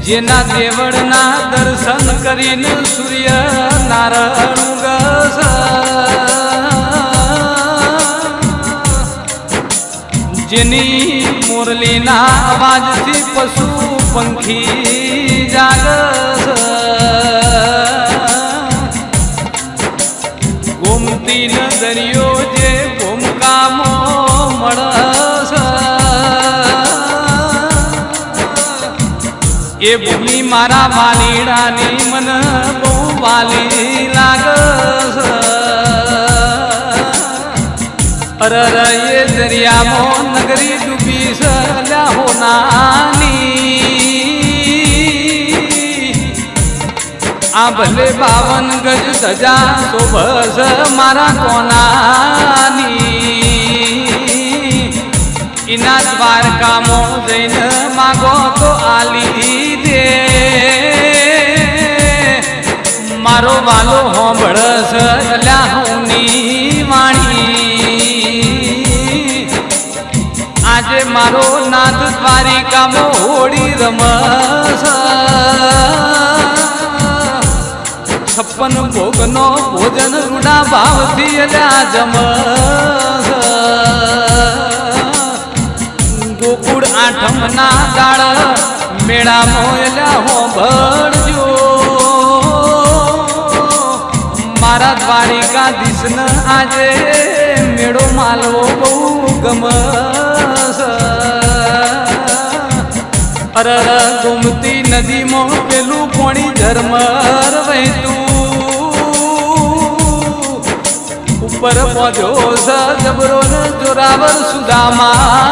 જેના દેવળના દર્શન કરીને સૂર્ય નારાયણ ઉગસ જેની મુરલીના અવાજથી પશુ પંખી જાગસ ગોમતી ન દરિયો જે ભૂમકામો મળસ એ ભૂમિ મારા વાલીડાની મન બહુ વાલી લાગસ અરર એ દરિયામાં નગરી ડૂબી સલ્યા હોનાની આ ભલે 52 ગજ ધજા શોભસ મારા કોનાની ઇના દ્વારકામાં જઈને માગો તો આલી દે મારો વાલો હોંભળસ અલ્યા હોની વાણી આજે મારો નાથ દ્વારિકામાં હોળી રમસ 56 ભોગનો ભોજન રૂડા ભાવથી અલ્યા જમસ ગોકુળ આઠમના દાળ મેળામાં એલા હોંભળજો મારા દ્વારિકાધીશને આજે મેળો માલવો બહુ ગમસ અરર ગોમતી નદીમાં પેલું પોણી ઝરમર વહેતું ઉપર પહોંચ્યો જબરો જોરાવર સુદામા